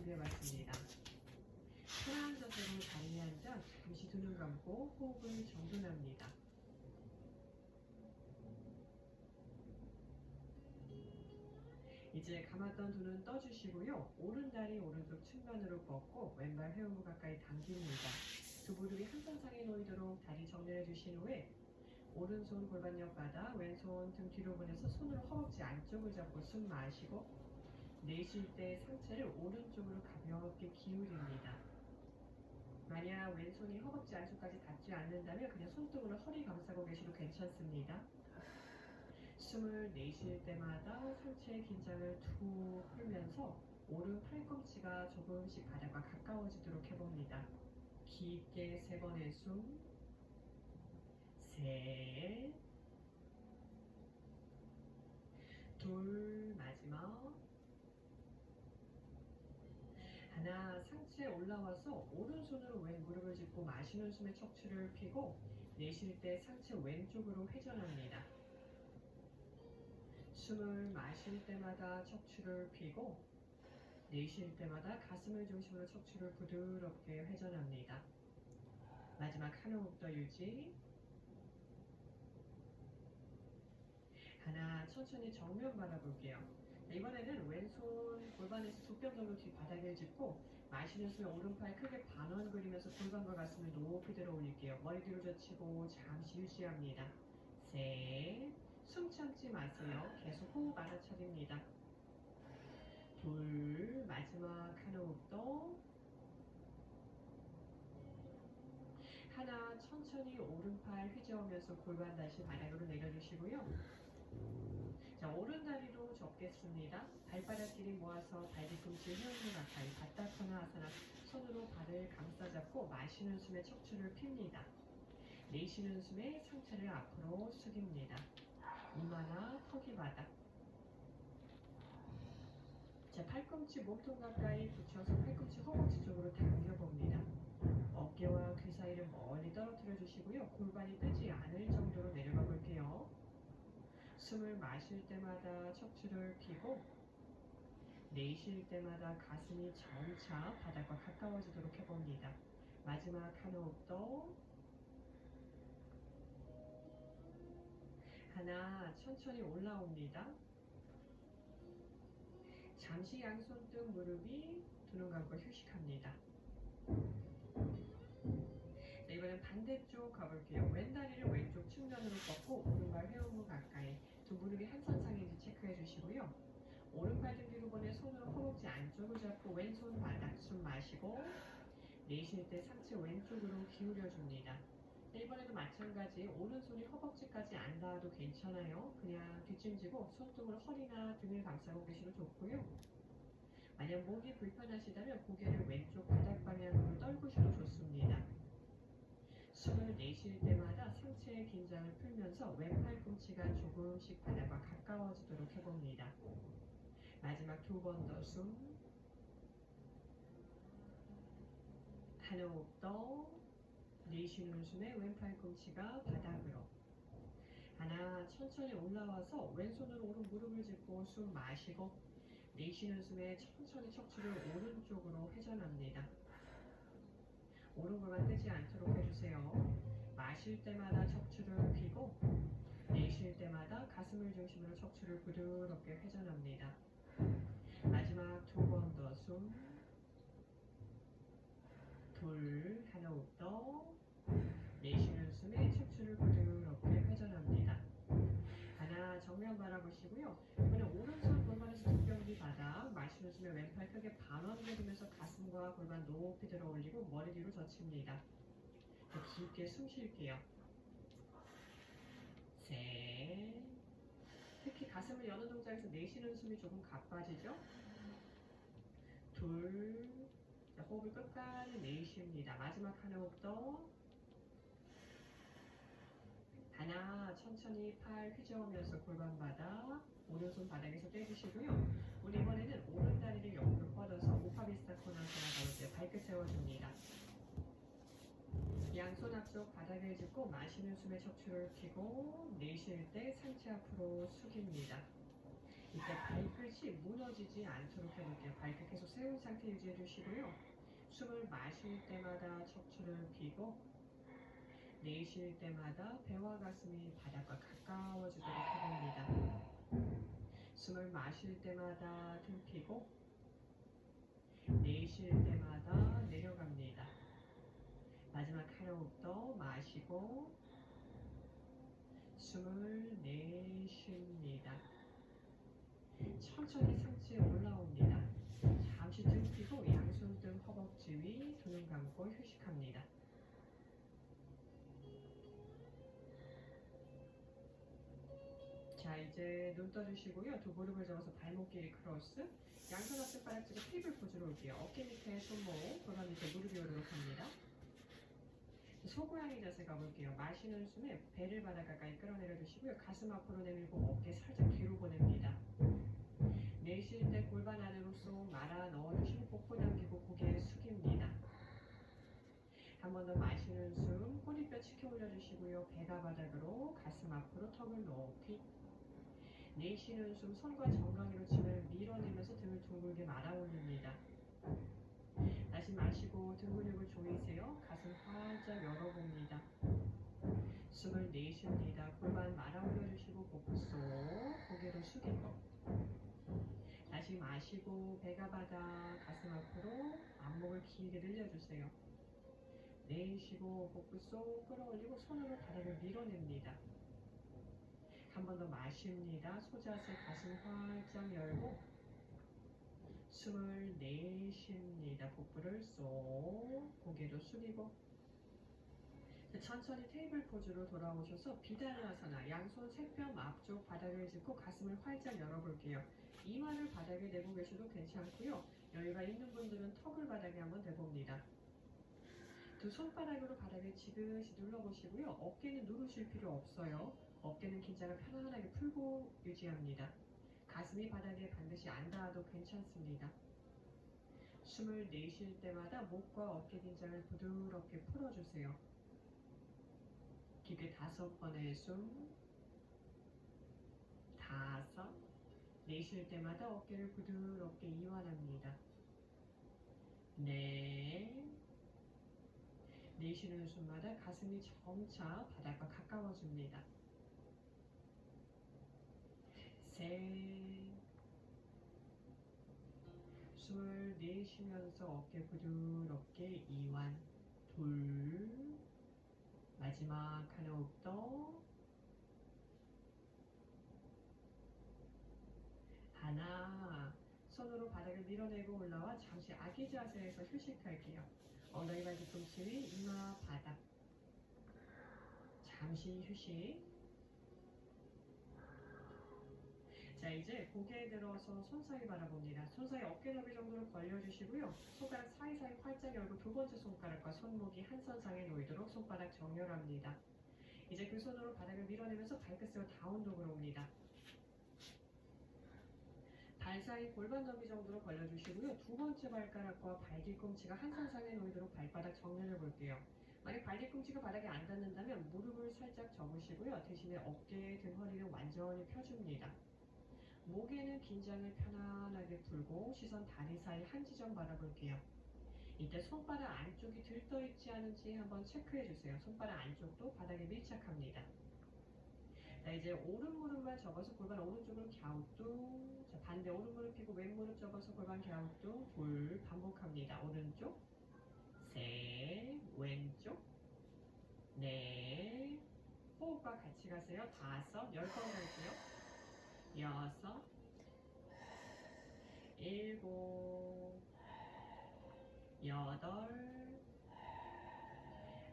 준비해봤습니다. 편안한 자세로 자리에 앉아 잠시 두 눈 감고 호흡을 정돈합니다. 이제 감았던 두 눈 떠주시고요. 오른다리 오른쪽 측면으로 뻗고 왼발 회음부 가까이 당깁니다. 두 무릎이 한상상에 놓이도록 다리 정렬해 주신 후에 오른손 골반 옆 바닥, 왼손 등 뒤로 보내서 손으로 허벅지 안쪽을 잡고 숨 마시고 내쉴 때 상체를 오른쪽으로 가볍게 기울입니다. 만약 왼손이 허벅지 안쪽까지 닿지 않는다면 그냥 손등으로 허리 감싸고 계셔도 괜찮습니다. 숨을 내쉴 때마다 상체의 긴장을 툭 풀면서 오른 팔꿈치가 조금씩 바닥과 가까워지도록 해봅니다. 깊게 3번의 숨, 셋, 둘, 마지막, 하나. 상체 올라와서 오른손으로 왼 무릎을 짚고 마시는 숨에 척추를 펴고 내쉴 때 상체 왼쪽으로 회전합니다. 숨을 마실 때마다 척추를 펴고 내쉴 때마다 가슴을 중심으로 척추를 부드럽게 회전합니다. 마지막 한 호흡 더 유지. 하나. 천천히 정면 바라볼게요. 이번에는 왼손 골반에서 두 뼘 정도 뒤 바닥을 짚고 마시는 숨에 오른팔 크게 반원 그리면서 골반과 가슴을 높이 들어 올릴게요. 머리 뒤로 젖히고 잠시 유지합니다. 셋. 숨 참지 마세요. 계속 호흡 알아차립니다. 둘. 마지막 한 호흡 더. 하나. 천천히 오른팔 휘저으면서 골반 다시 바닥으로 내려주시고요. 자, 오른다리로 접겠습니다. 발바닥 길이 모아서 발 뒤꿈치 회음부 가까이 바닥거나 아사나 손으로 발을 감싸 잡고 마시는 숨에 척추를 핍니다. 내쉬는 숨에 상체를 앞으로 숙입니다. 이마나 턱이 바닥. 자, 팔꿈치 몸통 가까이 붙여서 팔꿈치 허벅지 쪽으로 당겨봅니다. 어깨와 귀 사이를 멀리 떨어뜨려 주시고요. 골반이 뜨지 않을 정도로 내려가 볼게요. 숨을 마실 때마다 척추를 펴고 내쉴 때마다 가슴이 점차 바닥과 가까워지도록 해봅니다. 마지막 한 호흡 더. 하나. 천천히 올라옵니다. 잠시 양손등 무릎이 두 눈 감고 휴식합니다. 자, 이번엔 반대쪽 가볼게요. 왼다리를 왼쪽 측면으로 뻗고 오른발 회음부 가까이 두 무릎이 한 선상인지 체크해 주시고요. 오른팔 등 뒤로 보내 손으로 허벅지 안쪽을 잡고 왼손 바닥 숨 마시고 내쉴 때 상체 왼쪽으로 기울여 줍니다. 이번에도 마찬가지 오른손이 허벅지까지 안 닿아도 괜찮아요. 그냥 뒷짐지고 손등으로 허리나 등을 감싸고 계셔도 좋고요. 만약 목이 불편하시다면 고개를 왼쪽 바닥 방향으로 떨구셔도 좋습니다. 숨을 내쉴 때마다 상체의 긴장을 풀면서 왼 팔꿈치가 조금씩 바닥과 가까워지도록 해봅니다. 마지막 2번 더 숨. 한 호흡 더. 내쉬는 숨에 왼 팔꿈치가 바닥으로. 하나. 천천히 올라와서 왼손으로 오른 무릎을 짚고 숨 마시고 내쉬는 숨에 천천히 척추를 오른쪽으로 회전합니다. 오른 골반 뜨지 않도록 해주세요. 마실 때마다 척추를 펴고 내쉴 때마다 가슴을 중심으로 척추를 부드럽게 회전합니다. 마지막 2번 더 숨. 둘. 한 호흡 더. 내쉬는 숨에 척추를 부드럽게 회전합니다. 하나. 정면 바라보시고요. 이번에 오른손 골반에서 두 뼘 뒤 바닥 마시는 숨에 왼팔 크게 반원 내리면서 가슴과 골반 높이 들어 올리고 머리 뒤로 젖힙니다. 깊게 숨 쉴게요. 셋. 특히 가슴을 여는 동작에서 내쉬는 숨이 조금 가빠지죠? 둘. 자, 호흡을 끝까지 내쉽니다. 마지막 한 호흡 더. 하나. 천천히 팔 휘저으면서 골반 바닥 오른손 바닥에서 떼주시고요. 우리 이번에는 오른다리를 옆으로 뻗어서 오파비스타코나사나 가볍게 발끝 세워줍니다. 양손 앞쪽 바닥을 짚고 마시는 숨에 척추를 펴고 내쉴 때 상체 앞으로 숙입니다. 이때 발끝이 무너지지 않도록 해볼게요. 발끝 계속 세운 상태 유지해 주시고요. 숨을 마실 때마다 척추를 펴고 내쉴 때마다 배와 가슴이 바닥과 가까워지도록 해봅니다. 숨을 마실 때마다 등 펴고 내쉴 때마다 내려갑니다. 마지막 한 호흡 더 마시고 숨을 내쉽니다. 천천히 상체에 올라옵니다. 잠시 등 펴고 양손 등 허벅지 위 두 눈 감고 휴식합니다. 자, 이제 눈 떠주시고요. 두 무릎을 접어서 발목 길이 크로스, 양손 앞에 바닥지고 테이블 포즈로 올게요. 어깨 밑에 손목, 골반 밑에 무릎이 오르도록 합니다. 소고양이 자세 가볼게요. 마시는 숨에 배를 바닥 가까이 끌어내려 주시고요. 가슴 앞으로 내밀고 어깨 살짝 뒤로 보냅니다. 내쉴 때 골반 안으로 쏙 말아 넣어주시고 복부 당기고 고개 숙입니다. 한 번 더 마시는 숨, 꼬리뼈 치켜 올려주시고요. 배가 바닥으로 가슴 앞으로 턱을 높이. 내쉬는 숨, 손과 정강이로 침을 밀어내면서 등을 둥글게 말아 올립니다. 다시 마시고 등 근육을 조이세요. 가슴 활짝 열어봅니다. 숨을 내쉽니다. 골반 말아 올려주시고 복부 속, 고개를 숙이고. 다시 마시고 배가 바닥, 가슴 앞으로 앞목을 길게 늘려주세요. 내쉬고 복부 속 끌어올리고 손으로 바닥을 밀어냅니다. 한 번 더 마십니다. 소자세 가슴 활짝 열고 숨을 내쉽니다. 복부를 쏙, 고개도 숙이고. 천천히 테이블 포즈로 돌아오셔서 비달라사나 양손 새뼘 앞쪽 바닥을 짚고 가슴을 활짝 열어볼게요. 이마를 바닥에 대고 계셔도 괜찮고요. 여유가 있는 분들은 턱을 바닥에 한번 대봅니다. 두 손바닥으로 바닥을 지그시 눌러보시고요. 어깨는 누르실 필요 없어요. 어깨는 긴장을 편안하게 풀고 유지합니다. 가슴이 바닥에 반드시 안 닿아도 괜찮습니다. 숨을 내쉴 때마다 목과 어깨 긴장을 부드럽게 풀어주세요. 깊게 5번의 숨, 5, 내쉴 때마다 어깨를 부드럽게 이완합니다. 4, 내쉬는 숨마다 가슴이 점차 바닥과 가까워집니다. 3, 숨을 내쉬면서 어깨 부드럽게 이완. 2, 마지막 한 호흡 더. 하나, 손으로 바닥을 밀어내고 올라와 잠시 아기 자세에서 휴식할게요. 엉덩이 발 뒤꿈치 위, 이마 바닥. 잠시 휴식. 자, 이제 고개 들어서 손 사이 바라봅니다. 손 사이 어깨 너비 정도로 벌려주시고요. 손가락 사이사이 활짝 열고 두 번째 손가락과 손목이 한 선상에 놓이도록 손바닥 정렬합니다. 이제 그 손으로 바닥을 밀어내면서 발끝으로 다운독으로 옵니다. 발 사이 골반 너비 정도로 벌려주시고요. 두 번째 발가락과 발 뒤꿈치가 한 선상에 놓이도록 발바닥 정렬해 볼게요. 만약 발 뒤꿈치가 바닥에 안 닿는다면 무릎을 살짝 접으시고요. 대신에 어깨, 등, 허리를 완전히 펴줍니다. 목에는 긴장을 편안하게 풀고 시선 다리 사이 한 지점 바라볼게요. 이때 손바닥 안쪽이 들떠있지 않은지 한번 체크해주세요. 손바닥 안쪽도 바닥에 밀착합니다. 자, 이제 오른 무릎만 접어서 골반 오른쪽으로 갸우뚱. 자, 반대 오른 무릎 펴고 왼 무릎 접어서 골반 갸우뚱. 둘, 반복합니다. 오른쪽, 셋, 왼쪽, 넷, 호흡과 같이 가세요. 5, 10번 갈게요. 6, 7,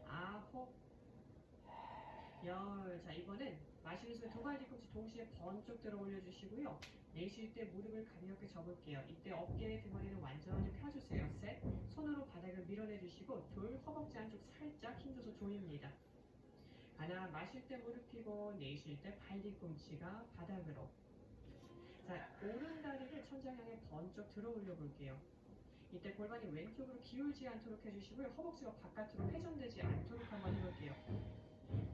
8, 9, 10. 자, 이번엔 마시는 숨에 두 발 뒤꿈치 동시에 번쩍 들어 올려주시고요. 내쉴 때 무릎을 가볍게 접을게요. 이때 어깨, 등허리는 완전히 펴주세요. 셋, 손으로 바닥을 밀어내주시고 둘, 허벅지 안쪽 살짝 힘줘서 조입니다. 하나, 마실 때 무릎 펴고 내쉴 때 발 뒤꿈치가 바닥으로. 자, 오른 다리를 천장 향해 번쩍 들어 올려볼게요. 이때 골반이 왼쪽으로 기울지 않도록 해주시고요. 허벅지가 바깥으로 회전되지 않도록 한번 해볼게요.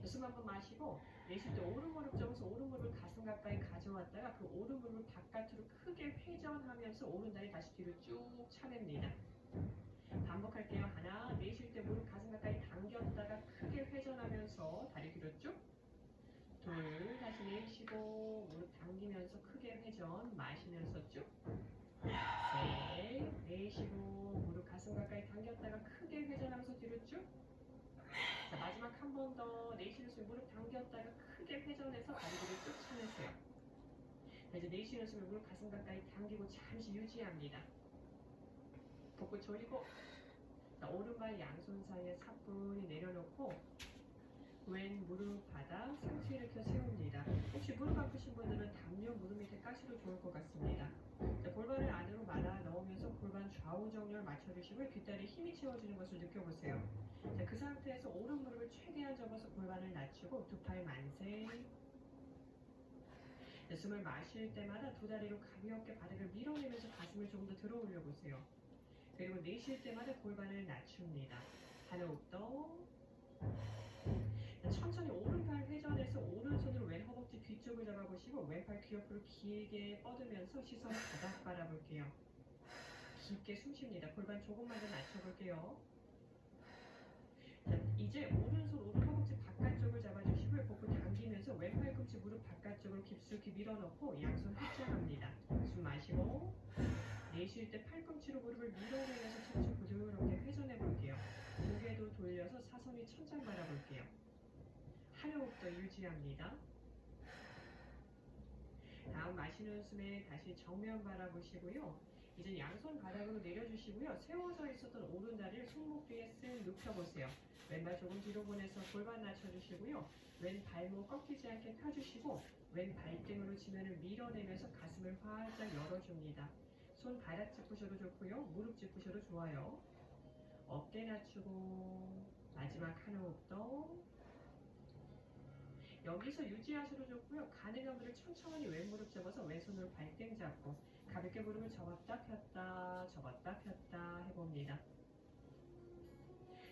숨 한번 마시고 내쉴 때 오른 무릎 접어서 오른 무릎을 가슴 가까이 가져왔다가 그 오른 무릎을 바깥으로 크게 회전하면서 오른 다리 다시 뒤로 쭉 차냅니다. 반복할게요. 하나, 내쉴 때 무릎 가슴 가까이 당겼다가 크게 회전하면서 다리 뒤로 쭉. 둘, 다시 내쉬고 무릎 당기면서 크게 회전, 마시면서 쭉. 셋, 내쉬고 무릎 가슴 가까이 당겼다가 크게 회전하면서 뒤로 쭉. 자, 마지막 한 번 더 내쉬는 숨에 무릎 당겼다가 크게 회전해서 다리 뒤로 쭉 쳐내세요. 자, 이제 내쉬는 숨에 무릎 가슴 가까이 당기고 잠시 유지합니다. 복부 조이고, 자, 오른발 양손 사이에 사뿐히 내려놓고 왼 무릎 바닥 상체 일으켜 세웁니다. 혹시 무릎 아프신 분들은 담요 무릎 밑에 까시도 좋을 것 같습니다. 자, 골반을 안으로 말아 넣으면서 골반 좌우 정렬 맞춰주시고 뒷다리 힘이 채워주는 것을 느껴보세요. 자, 그 상태에서 오른 무릎을 최대한 접어서 골반을 낮추고 두 팔 만세. 자, 숨을 마실 때마다 두 다리로 가볍게 바닥을 밀어내면서 가슴을 조금 더 들어 올려보세요. 그리고 내쉴 때마다 골반을 낮춥니다. 한 호흡 더. 천천히 오른팔 회전해서 오른손으로 왼 허벅지 뒤쪽을 잡아보시고 왼팔 귀 옆으로 길게 뻗으면서 시선 바닥 바라볼게요. 깊게 숨 쉽니다. 골반 조금만 더 낮춰볼게요. 자, 이제 오른손 오른 허벅지 바깥쪽을 잡아주시고요. 복부 당기면서 왼 팔꿈치 무릎 바깥쪽으로 깊숙이 밀어넣고 양손 합장합니다. 숨 마시고 내쉴 때 팔꿈치로 무릎을 밀어내면서 척추 부드럽게 회전해볼게요. 고개도 돌려서 사선이 천장 바라볼게요. 한 호흡 더 유지합니다. 다음 마시는 숨에 다시 정면 바라보시고요. 이제 양손 바닥으로 내려주시고요. 세워져 있었던 오른 다리를 손목 뒤에 쓱 눕혀보세요. 왼발 조금 뒤로 보내서 골반 낮춰주시고요. 왼 발목 꺾이지 않게 펴주시고 왼 발등으로 지면을 밀어내면서 가슴을 활짝 열어줍니다. 손 바닥 짚으셔도 좋고요. 무릎 짚으셔도 좋아요. 어깨 낮추고 마지막 한 호흡 더. 여기서 유지하셔도 좋고요. 가능한 분들 천천히 왼무릎 접어서 왼손으로 발등 잡고 가볍게 무릎을 접었다 폈다 접었다 폈다 해봅니다.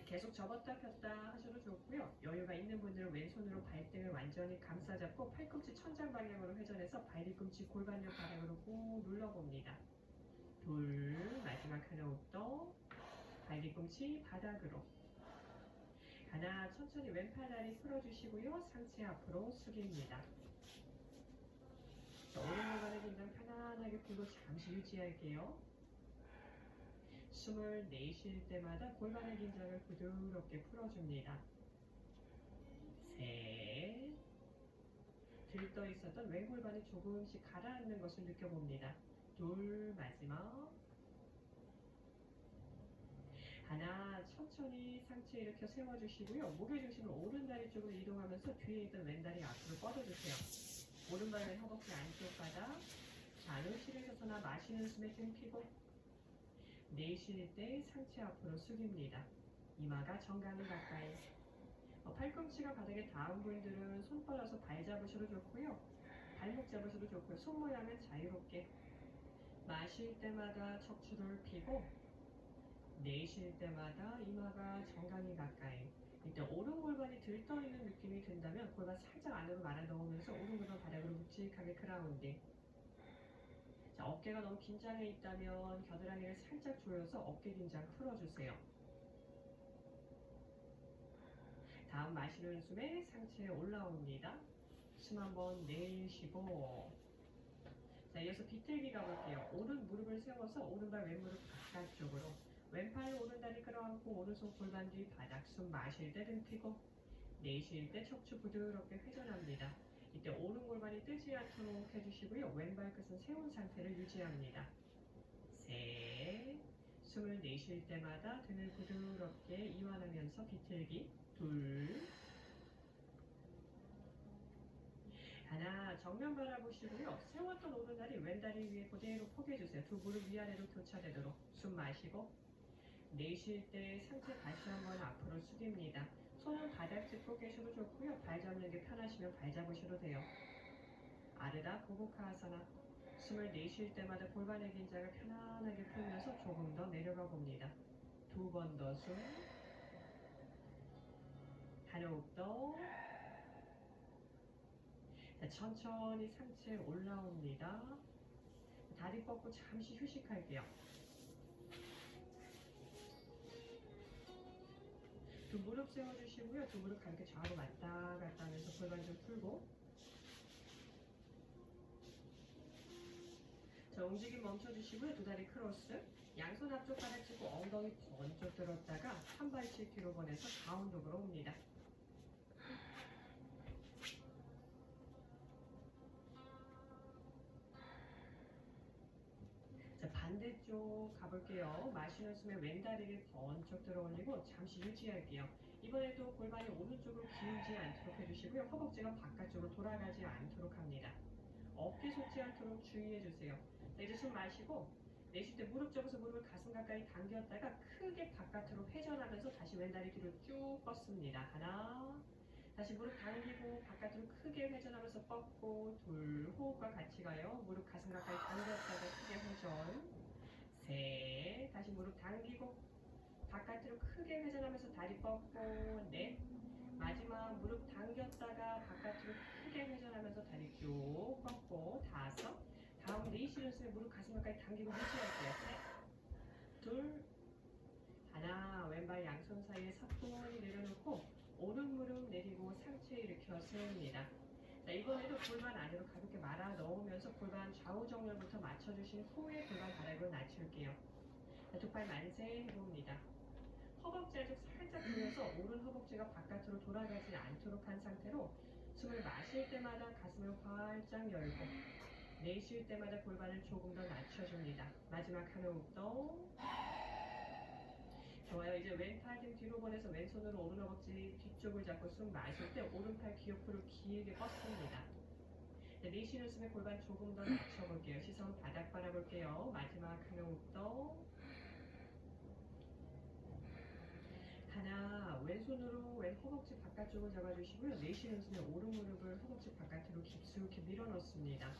계속 접었다 폈다 하셔도 좋고요. 여유가 있는 분들은 왼손으로 발등을 완전히 감싸잡고 팔꿈치 천장 방향으로 회전해서 발뒤꿈치 골반뼈 바닥으로 꾹 눌러봅니다. 둘, 마지막 한 호흡 더. 발뒤꿈치 바닥으로. 하나, 천천히 왼팔 다리 풀어주시고요. 상체 앞으로 숙입니다. 자, 오른발의 긴장 편안하게 풀고 잠시 유지할게요. 숨을 내쉴 때마다 골반의 긴장을 부드럽게 풀어줍니다. 셋. 들떠 있었던 왼골반이 조금씩 가라앉는 것을 느껴봅니다. 둘, 마지막. 하나, 천천히 상체 일으켜 세워주시고요. 무게중심을 오른다리 쪽으로 이동하면서 뒤에 있던 왼다리 앞으로 뻗어주세요. 오른발 왼 허벅지 안쪽 바닥. 잔을 실으셔서나 마시는 숨에 등 피고 내쉴 때 상체 앞으로 숙입니다. 이마가 정강이 가까이. 팔꿈치가 바닥에 닿은 분들은 손 뻗어서 발 잡으셔도 좋고요. 발목 잡으셔도 좋고요. 손 모양은 자유롭게. 마실 때마다 척추를 펴고 내쉴 때마다 이마가 정강이 가까이. 이때 오른 골반이 들떠있는 느낌이 든다면 골반 살짝 안으로 말아 넣으면서 오른 골반 바닥으로 묵직하게 크라운딩. 자, 어깨가 너무 긴장해 있다면 겨드랑이를 살짝 조여서 어깨 긴장 풀어주세요. 다음 마시는 숨에 상체에 올라옵니다. 숨 한번 내쉬고. 자, 이어서 비틀기 가볼게요. 오른 무릎을 세워서 오른발 왼무릎 바깥쪽으로. 왼팔 오른다리 끌어안고 오른손 골반 뒤 바닥. 숨 마실 때 등 펴고 내쉴 때 척추 부드럽게 회전합니다. 이때 오른 골반이 뜨지 않도록 해주시고요. 왼발 끝은 세운 상태를 유지합니다. 셋. 숨을 내쉴 때마다 등을 부드럽게 이완하면서 비틀기. 둘. 하나, 정면 바라보시고요. 세웠던 오른다리 왼다리 위에 그대로 포개주세요. 두 무릎 위아래로 교차되도록. 숨 마시고 내쉴 때 상체 다시 한번 앞으로 숙입니다. 손은 바닥 짚고 계셔도 좋고요. 발 잡는 게 편하시면 발 잡으셔도 돼요. 아르다 고고카아사나. 숨을 내쉴 때마다 골반의 긴장을 편안하게 풀면서 조금 더 내려가 봅니다. 두 번 더 숨. 한 호흡 더. 자, 천천히 상체 올라옵니다. 다리 뻗고 잠시 휴식할게요. 두 무릎 세워주시고요. 두 무릎 가볍게 좌우로 왔다 갔다 하면서 골반 좀 풀고. 자, 움직임 멈춰주시고요. 두 다리 크로스. 양손 앞쪽 바닥 짚고 엉덩이 번쩍 들었다가 한 발씩 뒤로 보내서 가운데로 옵니다. 자, 반대쪽 가볼게요. 마시는 숨에 왼다리를 번쩍 들어 올리고 잠시 유지할게요. 이번에도 골반이 오른쪽으로 기울지 않도록 해주시고요. 허벅지가 바깥쪽으로 돌아가지 않도록 합니다. 어깨 솟지 않도록 주의해주세요. 자, 이제 숨 마시고 내쉴 때 무릎 접어서 무릎을 가슴 가까이 당겼다가 크게 바깥으로 회전하면서 다시 왼다리 뒤로 쭉 뻗습니다. 하나, 다시 무릎 당기고 바깥으로 크게 회전하면서 뻗고 둘, 호흡과 같이 가요. 무릎 가슴 가까이 당겼다가 크게 회전. 셋, 다시 무릎 당기고 바깥으로 크게 회전하면서 다리 뻗고. 넷, 마지막 무릎 당겼다가 바깥으로 크게 회전하면서 다리 쭉 뻗고. 다섯, 다음 내쉬는 숨에 무릎 가슴 가까이 당기고 유지할게요. 셋, 둘, 하나. 왼발 양손 사이에 사뿐히 내려놓고 오른 무릎 내리고 상체 일으켜 세웁니다. 자, 이번에도 골반 안으로 가볍게 말아 넣으면서 골반 좌우 정렬부터 맞춰주신 후에 골반 바닥으로 낮출게요. 두 팔 만세 해봅니다. 허벅지 아주 살짝 들어서 오른 허벅지가 바깥으로 돌아가지 않도록 한 상태로 숨을 마실 때마다 가슴을 활짝 열고 내쉴 때마다 골반을 조금 더 낮춰줍니다. 마지막 한 호흡 더. 좋아요. 이제 왼팔 등 뒤로 보내서 왼손으로 오른 허벅지 뒤쪽을 잡고 숨 마실 때 오른팔 귀 옆으로 길게 뻗습니다. 내쉬는 숨에 골반 조금 더 낮춰볼게요. 시선 바닥 바라볼게요. 마지막 한 호흡 더. 하나, 왼손으로 왼 허벅지 바깥쪽을 잡아주시고요. 내쉬는 숨에 오른 무릎을 허벅지 바깥으로 깊숙이 밀어넣습니다.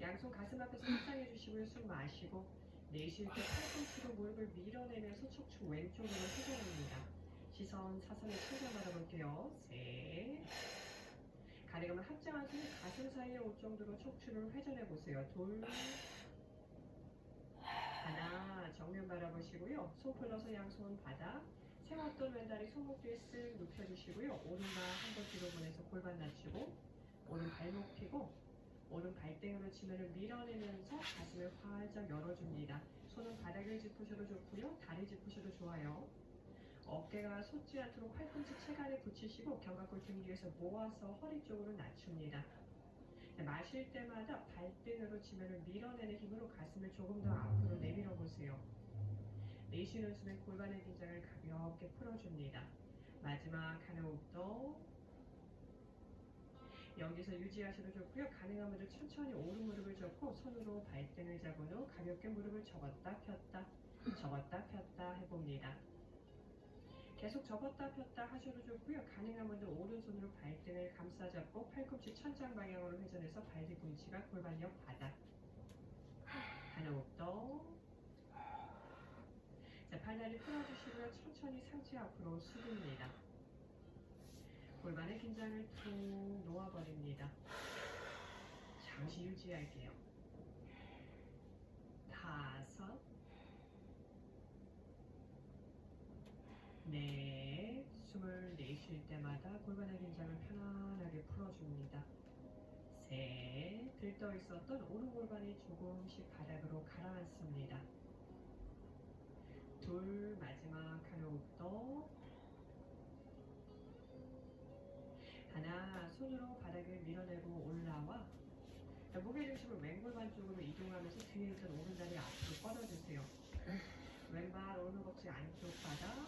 양손 가슴 앞에서 확장해주시고요. 숨 마시고 내쉴 때 팔꿈치로 무릎을 밀어내면서 척추 왼쪽으로 회전합니다. 시선 사선에 천장 바라볼게요. 셋. 가능하면 합장한 손이 가슴 사이에 올 정도로 척추를 회전해보세요. 둘. 하나. 정면 바라보시고요. 손 풀러서 양손 바닥. 세웠던 왼다리 손목 뒤에 쓱 눕혀주시고요. 오른발 한번 뒤로 보내서 골반 낮추고 오른 발목 펴고 오른 발등으로 지면을 밀어내면서 가슴을 활짝 열어줍니다. 손은 바닥을 짚으셔도 좋고요. 다리 짚으셔도 좋아요. 어깨가 솟지 않도록 팔꿈치 체간에 붙이시고 견갑골 등 뒤에서 모아서 허리 쪽으로 낮춥니다. 마실 때마다 발등으로 지면을 밀어내는 힘으로 가슴을 조금 더 앞으로 내밀어 보세요. 내쉬는 숨에 골반의 긴장을 가볍게 풀어줍니다. 마지막 한 호흡 더. 여기서 유지하셔도 좋고요. 가능한 분들 천천히 오른 무릎을 접고 손으로 발등을 잡은 후 가볍게 무릎을 접었다 폈다 접었다 폈다 해봅니다. 계속 접었다 폈다 하셔도 좋고요. 가능한 분들 오른손으로 발등을 감싸잡고 팔꿈치 천장 방향으로 회전해서 발 뒤꿈치가 골반 옆 바닥. 한 호흡 더. 자, 팔다리 풀어주시고요. 천천히 상체 앞으로 숙입니다. 골반의 긴장을 툭 놓아버립니다. 잠시 유지할게요. 다섯, 넷, 숨을 내쉴 때마다 골반의 긴장을 편안하게 풀어줍니다. 셋, 들떠 있었던 오른 골반이 조금씩 바닥으로 가라앉습니다. 둘, 마지막 한 호흡 더. 하나, 손으로 바닥을 밀어내고 올라와 무게중심을 왼골반 쪽으로 이동하면서 뒤에 있던 오른다리 앞으로 뻗어주세요. 왼발 오른 허벅지 안쪽 바닥,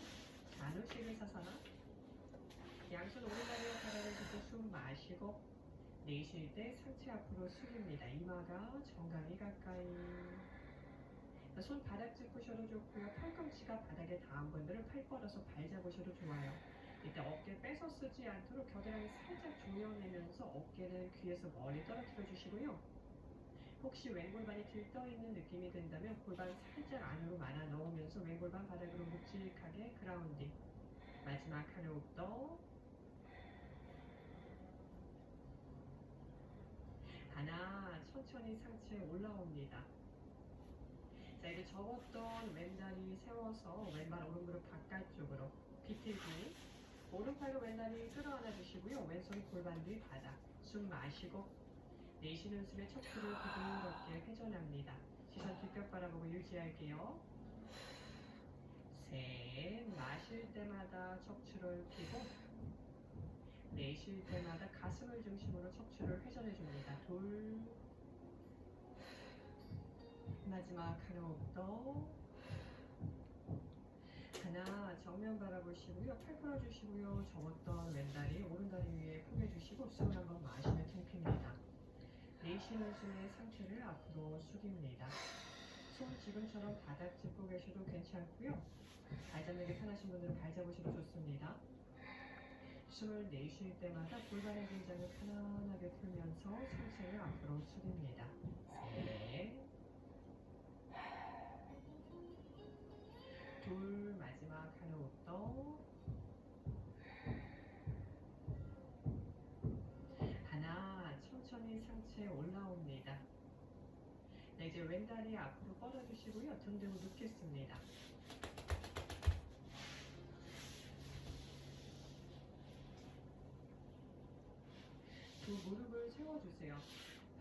나누시를 사사나. 양손 오른다리와 바닥을 짚고 숨 마시고 내쉴 때 상체 앞으로 숙입니다. 이마가 정강이 가까이. 손 바닥 짚으셔도 좋고요. 팔꿈치가 바닥에 닿은 분들은 팔 뻗어서 발 잡으셔도 좋아요. 이때 어깨 빼서 쓰지 않도록 겨드랑이 살짝 조여내면서 어깨는 귀에서 멀리 떨어뜨려 주시고요. 혹시 왼골반이 들떠 있는 느낌이 든다면 골반 살짝 안으로 말아 넣으면서 왼골반 바닥으로 묵직하게 그라운딩. 마지막 한 호흡 더. 하나, 천천히 상체에 올라옵니다. 자, 이제 접었던 왼다리 세워서 왼발 오른무릎 바깥쪽으로 비틀기. 오른팔로 왼다리 끌어안아 주시고요. 왼손이 골반 뒤 바닥. 숨 마시고 내쉬는 숨에 척추를 부드럽게 회전합니다. 시선 뒷벽 바라보고 유지할게요. 셋, 마실 때마다 척추를 펴고 내쉴 때마다 가슴을 중심으로 척추를 회전해 줍니다. 둘, 마지막 한 호흡 더. 하나, 정면 바라보시고요. 팔 풀어주시고요. 접었던 왼다리 오른다리 위에 포개주시고 숨을 한번 마시며 숨 핍니다. 내쉬는 숨에 상체를 앞으로 숙입니다. 손 지금처럼 바닥 짚고 계셔도 괜찮고요. 발 잡는 게 편하신 분들은 발 잡으셔도 좋습니다. 숨을 내쉴 때마다 골반의 긴장을 편안하게 풀면서 상체를 앞으로 숙입니다. 셋, 둘, 마지막 한 호흡 더. 하나, 천천히 상체에 올라옵니다. 네, 이제 왼다리 앞으로 뻗어주시고요. 등 대고 눕겠습니다. 두 무릎을 세워주세요.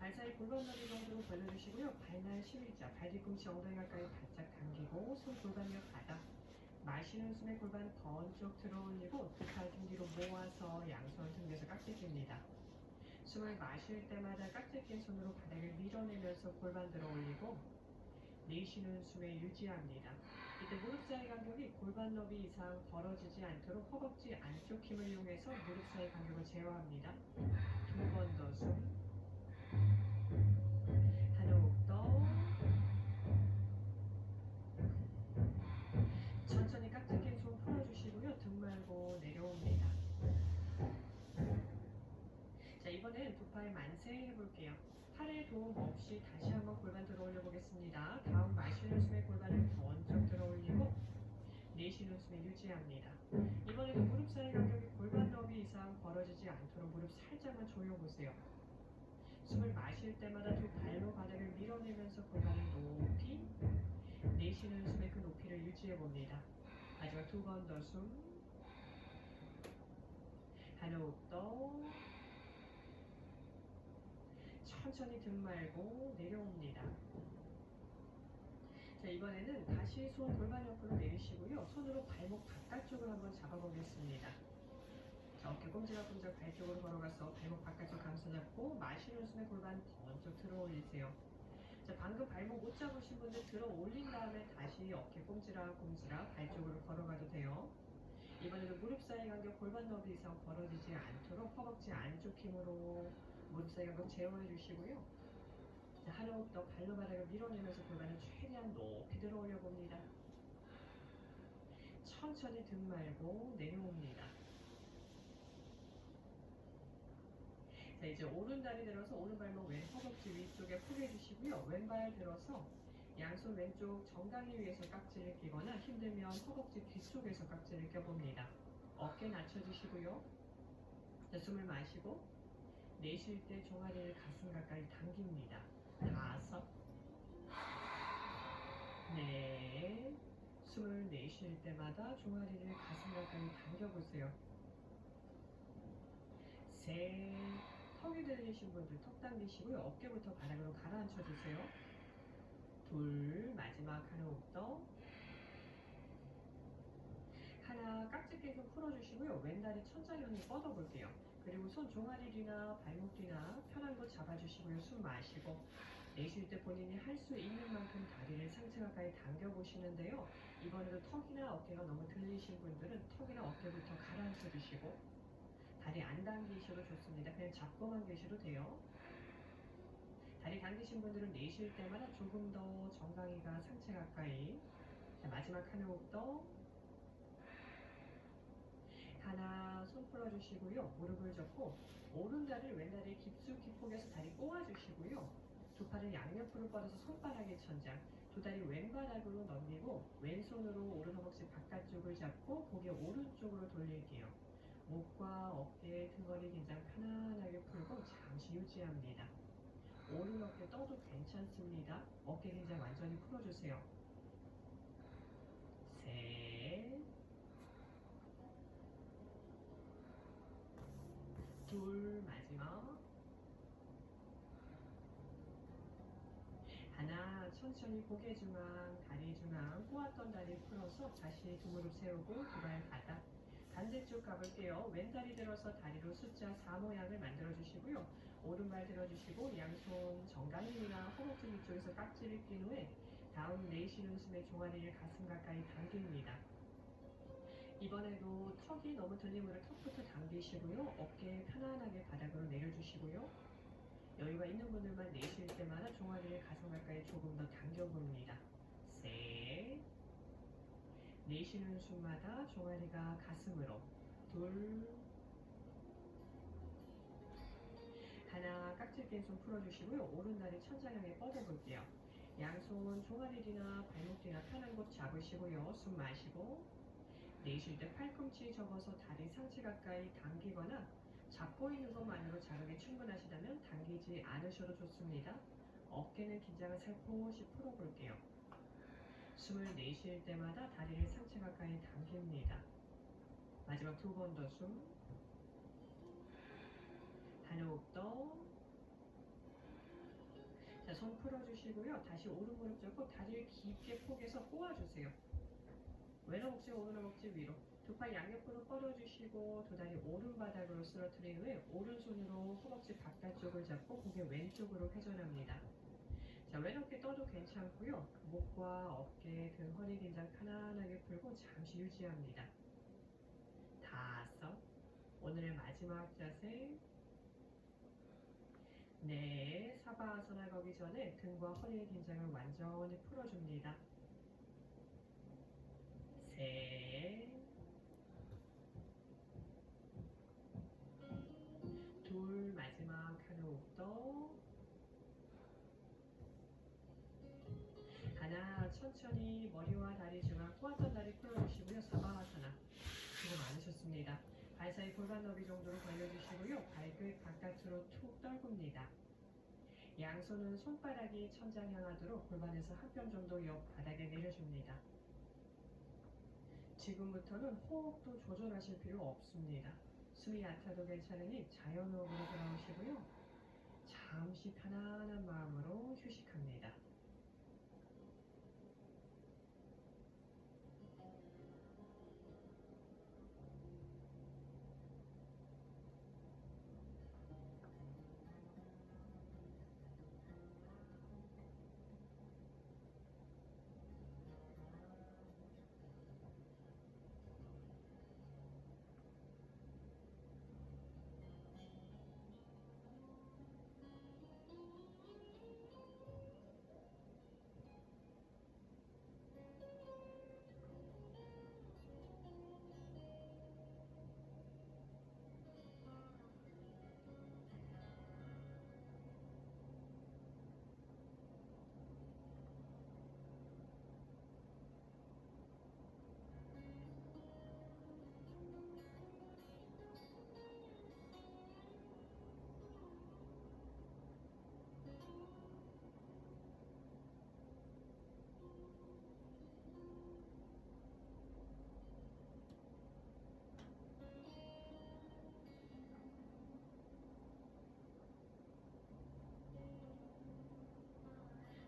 발 사이 골반 너비 정도로 벌려주시고요. 발날 11자, 발 뒤꿈치 엉덩이 가까이 바짝 당기고 손 골반 옆 바닥. 마시는 숨에 골반 번쩍 들어올리고 두 팔 등 뒤로 모아서 양손 등 뒤에서 깍지 낍니다. 숨을 마실 때마다 깍지 낀 손으로 바닥을 밀어내면서 골반 들어올리고 내쉬는 숨에 유지합니다. 이때 무릎 사이 간격이 골반 너비 이상 벌어지지 않도록 허벅지 안쪽 힘을 이용해서 무릎 사이 간격을 제어합니다. 두 번 더 숨. 한 호흡 더. 천천히 깍지 낀 손 풀어주시고요. 등 말고 내려옵니다. 자, 이번엔 두 팔 만세 해볼게요. 팔에 도움 없이 다시 한번 골반 들어 올려 보겠습니다. 다음 마시는 숨에 골반을 번쩍 들어 올리고 내쉬는 숨에 유지합니다. 이번에도 무릎 사이 간격이 골반 너비 이상 벌어지지 않도록 무릎 살짝만 조여보세요. 숨을 마실 때마다 두 발로 바닥을 밀어내면서 골반을 높이, 내쉬는 숨에 그 높이를 유지해봅니다. 마지막 두 번 더 숨. 한 호흡 더. 천천히 등 말고 내려옵니다. 자, 이번에는 다시 손 골반 옆으로 내리시고요. 손으로 발목 바깥쪽을 한번 잡아보겠습니다. 자, 어깨 꼼지락꼼지락 발 쪽으로 걸어가서 발목 바깥쪽 감싸잡고 마시는 숨에 골반 번쩍 들어 올리세요. 자, 방금 발목 못 잡으신 분들 들어 올린 다음에 다시 어깨 꼼지락꼼지락 발 쪽으로 걸어가도 돼요. 이번에도 무릎 사이 간격 골반 너비 이상 벌어지지 않도록 허벅지 안쪽 힘으로 무릎 사이 간격 제어해 주시고요. 자, 한 호흡 더 발로 바닥을 밀어내면서 골반을 최대한 높이 들어 올려 봅니다. 천천히 등 말고 내려옵니다. 자, 이제 오른다리 들어서 오른발목 왼 허벅지 위쪽에 포개 주시고요. 왼발 들어서 양손 왼쪽 정강이 위에서 깍지를 끼거나 힘들면 허벅지 뒤쪽에서 깍지를 껴봅니다. 어깨 낮춰주시고요. 자, 숨을 마시고 내쉴 때 종아리를 가슴 가까이 당깁니다. 다섯, 넷, 숨을 내쉴 때마다 종아리를 가슴 가까이 당겨보세요. 셋, 턱이 들리신 분들 턱 당기시고요. 어깨부터 바닥으로 가라앉혀주세요. 둘, 마지막 한 호흡 더. 하나, 깍지 낀 손 풀어주시고요. 왼다리 천장형에 뻗어볼게요. 그리고 손 종아리 뒤나 발목 뒤나 편한 곳 잡아주시고요. 숨 마시고 내쉴 때 본인이 할 수 있는 만큼 다리를 상체 가까이 당겨보시는데요. 이번에도 턱이나 어깨가 너무 들리신 분들은 턱이나 어깨부터 가라앉혀주시고 다리 안 당기셔도 좋습니다. 그냥 잡고만 계셔도 돼요. 다리 당기신 분들은 내쉴 때마다 조금 더 정강이가 상체 가까이. 자, 마지막 한 호흡 더. 하나, 손 풀어주시고요. 무릎을 접고 오른다리를 왼다리에 깊숙이 포개서 다리 꼬아주시고요. 두 팔을 양옆으로 뻗어서 손바닥에 천장, 두 다리 왼바닥으로 넘기고 왼손으로 오른 허벅지 바깥쪽을 잡고 고개 오른쪽으로 돌릴게요. 목과 어깨, 등거리 긴장 편안하게 풀고 잠시 유지합니다. 오른 어깨 떠도 괜찮습니다. 어깨 긴장 완전히 풀어주세요. 셋, 둘, 마지막. 하나, 천천히 고개 중앙, 다리 중앙, 꼬았던 다리 풀어서 다시 두 무릎 세우고 두 발 바닥. 반대쪽 가볼게요. 왼다리 들어서 다리로 숫자 4 모양을 만들어 주시고요. 오른발 들어주시고 양손 정강이나 허벅지 위쪽에서 깍지를 낀 후에 다음 내쉬는 숨에 종아리를 가슴 가까이 당깁니다. 이번에도 턱이 너무 들리므로 턱부터 당기시고요. 어깨 편안하게 바닥으로 내려주시고요. 여유가 있는 분들만 내쉴 때마다 종아리를 가슴 가까이 조금 더 당겨봅니다. 셋, 내쉬는 숨마다 종아리가 가슴으로. 둘, 하나, 깍지 낀 손 풀어주시고요. 오른다리 천장 향해 뻗어볼게요. 양손 종아리 뒤나 발목 뒤나 편한 곳 잡으시고요. 숨 마시고 내쉴 때 팔꿈치 접어서 다리 상체 가까이 당기거나 잡고 있는 것만으로 자극이 충분하시다면 당기지 않으셔도 좋습니다. 어깨는 긴장을 살포시 풀어볼게요. 숨을 내쉴 때마다 다리를 상체 가까이 당깁니다. 마지막 두 번 더 숨. 한 호흡 더. 자, 손 풀어주시고요. 다시 오른 무릎 잡고 다리를 깊게 포개서 꼬아주세요. 왼 허벅지 오른 허벅지 위로. 두 팔 양옆으로 뻗어주시고 두 다리 오른바닥으로 쓰러뜨린 후에 오른손으로 허벅지 바깥쪽을 잡고 고개 왼쪽으로 회전합니다. 자, 왼 어깨 떠도 괜찮고요. 목과 어깨, 등, 허리 긴장 편안하게 풀고 잠시 유지합니다. 5, 오늘의 마지막 자세. 네, 사바아사나 가기 전에 등과 허리의 긴장을 완전히 풀어줍니다. 셋, 둘, 마지막 한 호흡 더. 하나, 천천히 머리와 다리 중앙 꼬았던 다리 풀어주시고요. 사바아사나 수고 많으셨습니다. 발 사이 골반 너비 정도로 벌려주시고요. 발끝 바깥으로 툭 떨굽니다. 양손은 손바닥이 천장 향하도록 골반에서 한 뼘 정도 옆 바닥에 내려줍니다. 지금부터는 호흡도 조절하실 필요 없습니다. 숨이 얕아도 괜찮으니 자연호흡으로 돌아오시고요. 잠시 편안한 마음으로 휴식합니다.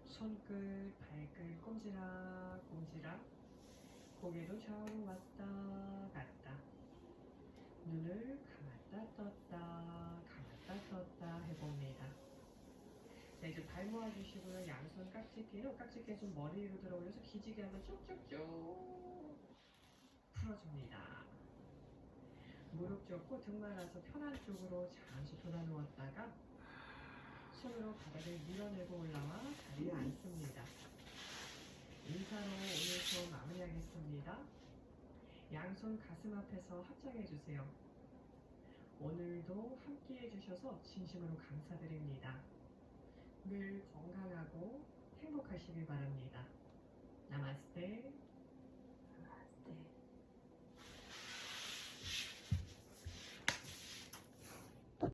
손끝, 발끝 꼼지락 꼼지락. 고개도 좌우로 왔다 갔다. 눈을 감았다 떴다 감았다 떴다 해봅니다. 자, 이제 발 모아주시고요. 양손 깍지 끼로 깍지 낀 손 머리 위로 들어 올려서 기지개 한번 쭉쭉쭉 풀어줍니다. 무릎 접고 등 말아서 편한 쪽으로 잠시 돌아 누웠다가 손으로 바닥을 밀어내고 올라와 다리에 앉습니다. 인사로 오늘 수업 마무리하겠습니다. 양손 가슴 앞에서 합장해주세요. 오늘도 함께 해주셔서 진심으로 감사드립니다. 늘 건강하고 행복하시길 바랍니다. 나마스테.